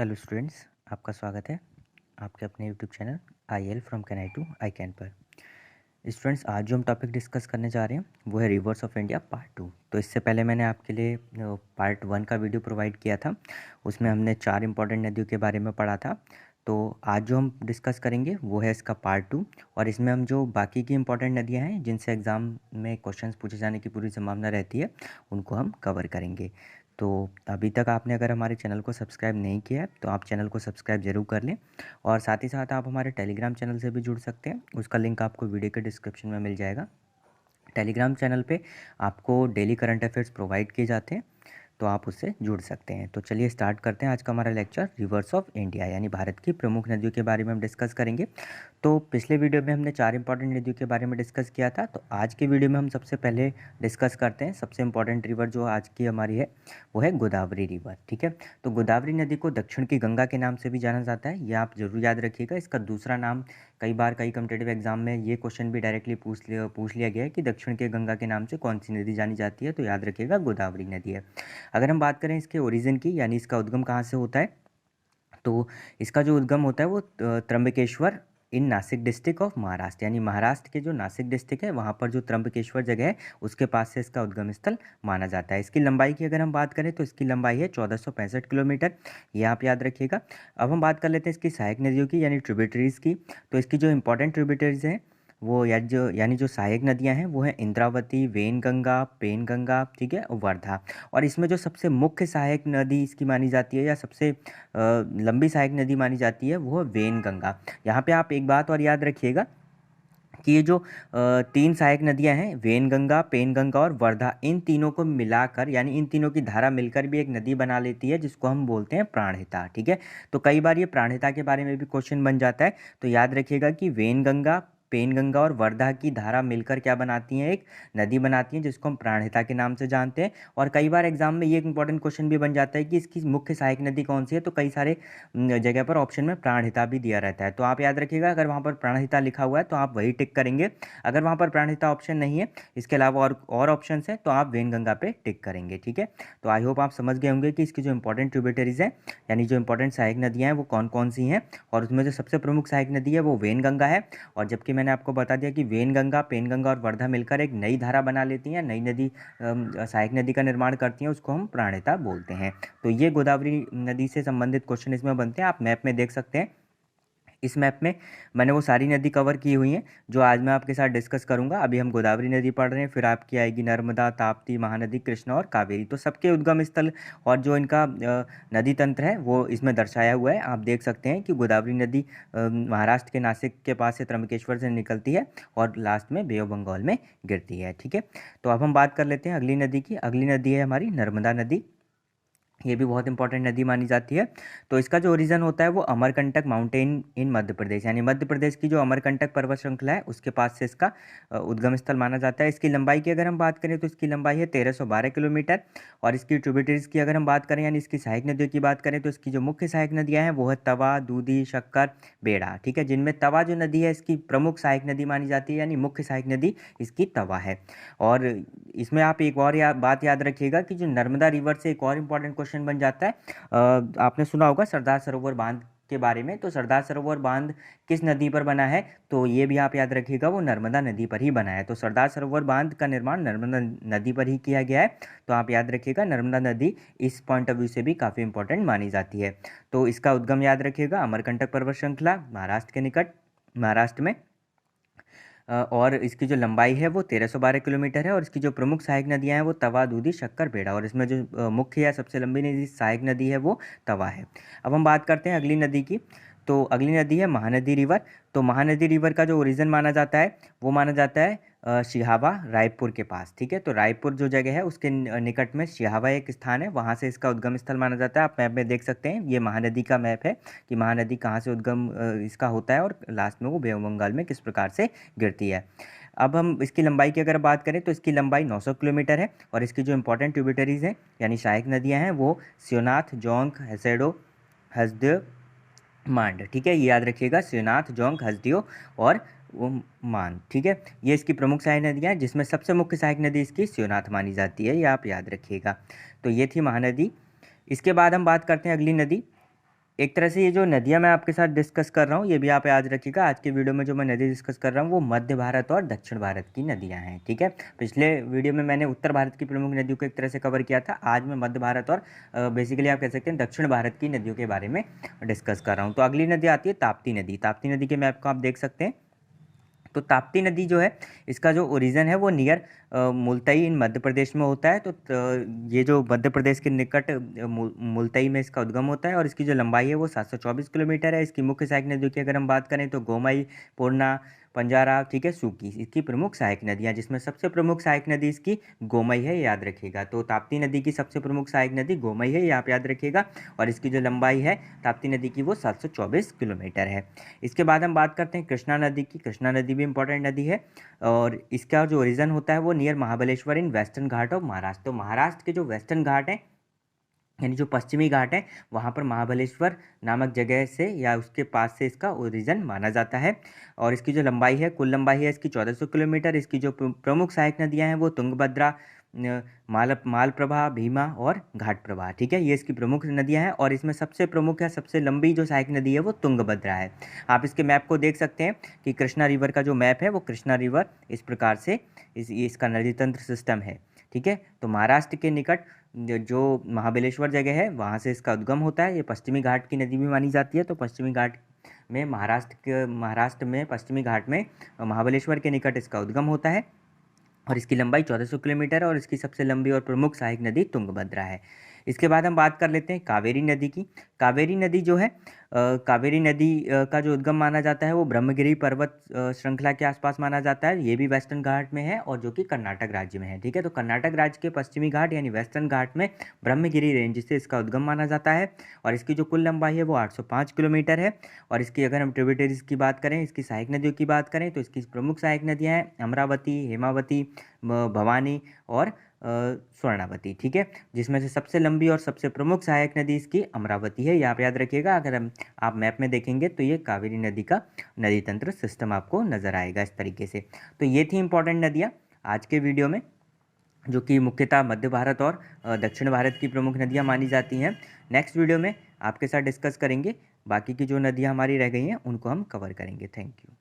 Hello students, आपका स्वागत है आपके अपने यूट्यूब चैनल आई एल फ्रॉम कैन आई टू आई कैन पर। स्टूडेंट्स, आज जो हम टॉपिक डिस्कस करने जा रहे हैं वो है रिवर्स ऑफ इंडिया पार्ट 2। तो इससे पहले मैंने आपके लिए पार्ट 1 का वीडियो प्रोवाइड किया था। उसमें हमने 4 इंपॉर्टेंट नदियों के बारे में पढ़ा था। तो आज जो हम डिस्कस करेंगे वो है इसका पार्ट 2, और इसमें हम जो बाकी की इंपॉर्टेंट नदियाँ हैं जिनसे एग्ज़ाम में क्वेश्चंस पूछे जाने की पूरी संभावना रहती है, उनको हम कवर करेंगे। तो अभी तक आपने अगर हमारे चैनल को सब्सक्राइब नहीं किया है तो आप चैनल को सब्सक्राइब ज़रूर कर लें, और साथ ही साथ आप हमारे टेलीग्राम चैनल से भी जुड़ सकते हैं। उसका लिंक आपको वीडियो के डिस्क्रिप्शन में मिल जाएगा। टेलीग्राम चैनल पे आपको डेली करंट अफेयर्स प्रोवाइड किए जाते हैं, तो आप उससे जुड़ सकते हैं। तो चलिए स्टार्ट करते हैं आज का हमारा लेक्चर। रिवर्स ऑफ इंडिया यानी भारत की प्रमुख नदियों के बारे में हम डिस्कस करेंगे। तो पिछले वीडियो में हमने 4 इंपॉर्टेंट नदियों के बारे में डिस्कस किया था। तो आज के वीडियो में हम सबसे पहले डिस्कस करते हैं सबसे इंपॉर्टेंट रिवर जो आज की हमारी है वो है गोदावरी रिवर। ठीक है, तो गोदावरी नदी को दक्षिण की गंगा के नाम से भी जाना जाता है, ये आप ज़रूर याद रखिएगा। इसका दूसरा नाम कई बार कई कम्पिटेटिव एग्जाम में ये क्वेश्चन भी डायरेक्टली पूछ लिया गया है कि दक्षिण के गंगा के नाम से कौन सी नदी जानी जाती है, तो याद रखिएगा गोदावरी नदी है। अगर हम बात करें इसके ओरिजिन की यानी इसका उद्गम कहाँ से होता है, तो इसका जो उद्गम होता है वो त्र्यंबकेश्वर इन नासिक डिस्ट्रिक्ट ऑफ महाराष्ट्र, यानी महाराष्ट्र के जो नासिक डिस्ट्रिक्ट है वहाँ पर जो त्र्यंबकेश्वर जगह है उसके पास से इसका उद्गम स्थल माना जाता है। इसकी लंबाई की अगर हम बात करें तो इसकी लंबाई है 1465 किलोमीटर, ये आप याद रखिएगा। अब हम बात कर लेते हैं इसकी सहायक नदियों की यानी ट्रिब्यूटरीज़ की। तो इसकी जो इंपॉर्टेंट ट्रिब्यूटरीज़ हैं वो यानी जो सहायक नदियां हैं वो हैं इंद्रावती, वेनगंगा, पेनगंगा, ठीक है, और वर्धा। और इसमें जो सबसे मुख्य सहायक नदी इसकी मानी जाती है या सबसे लंबी सहायक नदी मानी जाती है वो है वेनगंगा। यहाँ पे आप एक बात और याद रखिएगा कि ये जो 3 सहायक नदियां हैं वेनगंगा, पेनगंगा और वर्धा, इन तीनों को मिलाकर यानी इन तीनों की धारा मिलकर भी एक नदी बना लेती है जिसको हम बोलते हैं प्राणहिता। ठीक है, तो कई बार ये प्राणहिता के बारे में भी क्वेश्चन बन जाता है। तो याद रखिएगा कि वेनगंगा, पेनगंगा और वर्धा की धारा मिलकर क्या बनाती हैं, एक नदी बनाती हैं जिसको हम प्राणहिता के नाम से जानते हैं। और कई बार एग्जाम में ये एक इंपॉर्टेंट क्वेश्चन भी बन जाता है कि इसकी मुख्य सहायक नदी कौन सी है, तो कई सारे जगह पर ऑप्शन में प्राणहिता भी दिया रहता है। तो आप याद रखिएगा अगर वहाँ पर प्राणहिता लिखा हुआ है तो आप वही टिक करेंगे। अगर वहाँ पर प्राणहिता ऑप्शन नहीं है, इसके अलावा और ऑप्शन है, तो आप वेनगंगा पे टिक करेंगे। ठीक है, तो आई होप आप समझ गए होंगे कि इसकी जो इंपॉर्टेंट ट्रिब्यूटरीज हैं यानी जो इंपॉर्टेंट सहायक नदियाँ हैं वो कौन कौन सी हैं, और उसमें जो सबसे प्रमुख सहायक नदी है वो वेनगंगा है। और जबकि मैंने आपको बता दिया कि वेनगंगा, पेनगंगा और वर्धा मिलकर एक नई धारा बना लेती हैं, नई नदी सहायक नदी का निर्माण करती हैं, उसको हम प्राणहिता बोलते हैं। तो ये गोदावरी नदी से संबंधित क्वेश्चन इसमें बनते हैं, आप मैप में देख सकते हैं। इस मैप में मैंने वो सारी नदी कवर की हुई हैं जो आज मैं आपके साथ डिस्कस करूंगा। अभी हम गोदावरी नदी पढ़ रहे हैं, फिर आपकी आएगी नर्मदा, ताप्ती, महानदी, कृष्णा और कावेरी। तो सबके उद्गम स्थल और जो इनका नदी तंत्र है वो इसमें दर्शाया हुआ है। आप देख सकते हैं कि गोदावरी नदी महाराष्ट्र के नासिक के पास से त्र्यंबकेश्वर से निकलती है और लास्ट में बे ऑफ बंगाल में गिरती है। ठीक है, तो अब हम बात कर लेते हैं अगली नदी की। अगली नदी है हमारी नर्मदा नदी, ये भी बहुत इंपॉर्टेंट नदी मानी जाती है। तो इसका जो ओरिजिन होता है वो अमरकंटक माउंटेन इन मध्य प्रदेश, यानी मध्य प्रदेश की जो अमरकंटक पर्वत श्रृंखला है उसके पास से इसका उद्गम स्थल माना जाता है। इसकी लंबाई की अगर हम बात करें तो इसकी लंबाई है 1312 किलोमीटर। और इसकी ट्रिब्यूटरीज की अगर हम बात करें यानी इसकी सहायक नदियों की बात करें तो इसकी जो मुख्य सहायक नदियाँ हैं वो है तवा, दूधी, शक्कर, बेड़ा। ठीक है, जिनमें तवा जो नदी है इसकी प्रमुख सहायक नदी मानी जाती है, यानी मुख्य सहायक नदी इसकी तवा है। और इसमें आप एक और बात याद रखिएगा कि जो नर्मदा रिवर से एक और इम्पॉर्टेंट क्वेश्चन बन जाता है। आपने सुना होगा सरदार सरोवर बांध के बारे में। तो सरदार सरोवर बांध किस नदी पर बना है, तो ये भी आप याद रखिएगा वो नर्मदा नदी पर ही बना है। तो सरदार सरोवर बांध का निर्माण नर्मदा नदी पर ही किया गया है। तो आप याद रखिएगा नर्मदा नदी इस पॉइंट ऑफ व्यू से भी काफ़ी इंपॉर्टेंट मानी जाती है। तो इसका उद्गम याद रखिएगा अमरकंटक पर्वत श्रृंखला महाराष्ट्र के निकट, महाराष्ट्र में। और इसकी जो लंबाई है वो 1312 किलोमीटर है। और इसकी जो प्रमुख सहायक नदियां हैं वो तवा, दूधी, शक्कर, बेड़ा। और इसमें जो मुख्य या सबसे लंबी नदी सहायक नदी है वो तवा है। अब हम बात करते हैं अगली नदी की। तो अगली नदी है महानदी रिवर। तो महानदी रिवर का जो ओरिजिन माना जाता है वो माना जाता है सिहावा, रायपुर के पास। ठीक है, तो रायपुर जो जगह है उसके निकट में सिहावा एक स्थान है, वहाँ से इसका उद्गम स्थल माना जाता है। आप मैप में देख सकते हैं, ये महानदी का मैप है कि महानदी कहाँ से उद्गम इसका होता है और लास्ट में वो बे ऑफ बंगाल में किस प्रकार से गिरती है। अब हम इसकी लंबाई की अगर बात करें तो इसकी लंबाई 900 किलोमीटर है। और इसकी जो इंपॉर्टेंट ट्रिब्यूटरीज हैं यानी सहायक नदियाँ हैं वो शिवनाथ, जोंक, हसेडो, हसदेव, मांड। ठीक है, ये याद रखिएगा, शिवनाथ, जोंक, हसदेव और वो मान। ठीक है, ये इसकी प्रमुख सहायक नदियाँ हैं जिसमें सबसे मुख्य सहायक नदी इसकी शिवनाथ मानी जाती है, ये आप याद रखिएगा। तो ये थी महानदी। इसके बाद हम बात करते हैं अगली नदी एक तरह से ये जो नदियाँ मैं आपके साथ डिस्कस कर रहा हूँ, ये भी आप याद रखिएगा। आज के वीडियो में जो मैं नदी डिस्कस कर रहा हूँ वो मध्य भारत और दक्षिण भारत की नदियाँ हैं, ठीक है। पिछले वीडियो में मैंने उत्तर भारत की प्रमुख नदियों को एक तरह से कवर किया था। आज मैं मध्य भारत और बेसिकली आप कह सकते हैं दक्षिण भारत की नदियों के बारे में डिस्कस कर रहा हूँ। तो अगली नदी आती है ताप्ती नदी। ताप्ती नदी के मैप को आप देख सकते हैं। तो ताप्ती नदी जो है, इसका जो ओरिजिन है वो नियर मुलतई इन मध्य प्रदेश में होता है। तो ये जो मध्य प्रदेश के निकट मुलतई में इसका उद्गम होता है और इसकी जो लंबाई है वो 724 किलोमीटर है। इसकी मुख्य सहायक नदियों की अगर हम बात करें तो गोमई, पूर्णा, पंजारा, ठीक है, सूकी इसकी प्रमुख सहायक नदियाँ, जिसमें सबसे प्रमुख सहायक नदी इसकी गोमई है, याद रखिएगा। तो ताप्ती नदी की सबसे प्रमुख सहायक नदी गोमई है, ये आप याद रखिएगा। और इसकी जो लंबाई है ताप्ती नदी की वो 724 किलोमीटर है। इसके बाद हम बात करते हैं कृष्णा नदी की। कृष्णा नदी भी इंपॉर्टेंट नदी है और इसका जो ओरिजिन होता है वो near Mahabaleshwar in western Ghat of Maharashtra. तो महाराष्ट्र के जो वेस्टर्न घाट हैं, यानी जो पश्चिमी घाट है, वहाँ पर महाबलेश्वर नामक जगह से या उसके पास से इसका ओरिजिन माना जाता है। और इसकी जो लंबाई है, कुल लंबाई है इसकी 1400 किलोमीटर। इसकी जो प्रमुख सहायक नदियाँ हैं वो तुंगभद्रा, मालप्रभा, भीमा और घाट प्रभा, ठीक है, ये इसकी प्रमुख नदियां हैं। और इसमें सबसे प्रमुख है, सबसे लंबी जो सहायक नदी है वो तुंगभद्रा है। आप इसके मैप को देख सकते हैं कि कृष्णा रिवर का जो मैप है वो कृष्णा रिवर इस प्रकार से इसका नदी तंत्र सिस्टम है, ठीक है। तो महाराष्ट्र के निकट जो महाबलेश्वर जगह है वहाँ से इसका उद्गम होता है। ये पश्चिमी घाट की नदी भी मानी जाती है। तो पश्चिमी घाट में महाराष्ट्र में पश्चिमी घाट में महाबलेश्वर के निकट इसका उद्गम होता है और इसकी लंबाई 1400 किलोमीटर है और इसकी सबसे लंबी और प्रमुख सहायक नदी तुंगभद्रा है। इसके बाद हम बात कर लेते हैं कावेरी नदी की। कावेरी नदी जो है, कावेरी नदी का जो उद्गम माना जाता है वो ब्रह्मगिरी पर्वत श्रृंखला के आसपास माना जाता है। ये भी वेस्टर्न घाट में है और जो कि कर्नाटक राज्य में है, ठीक है। तो कर्नाटक राज्य के पश्चिमी घाट यानी वेस्टर्न घाट में ब्रह्मगिरी रेंज से इसका उद्गम माना जाता है और इसकी जो कुल लंबाई है वो 805 किलोमीटर है। और इसकी अगर हम ट्रिब्यूटरीज की बात करें, इसकी सहायक नदियों की बात करें, तो इसकी प्रमुख सहायक नदियाँ हैं अमरावती, हेमावती, भवानी और स्वर्णावती, ठीक है, जिसमें से सबसे लंबी और सबसे प्रमुख सहायक नदी इसकी अमरावती है। ये आप याद रखिएगा। अगर आप मैप में देखेंगे तो ये कावेरी नदी का नदी तंत्र सिस्टम आपको नज़र आएगा इस तरीके से। तो ये थी इंपॉर्टेंट नदियाँ आज के वीडियो में, जो कि मुख्यतः मध्य भारत और दक्षिण भारत की प्रमुख नदियाँ मानी जाती हैं। नेक्स्ट वीडियो में आपके साथ डिस्कस करेंगे बाकी की जो नदियाँ हमारी रह गई हैं उनको हम कवर करेंगे। Thank you.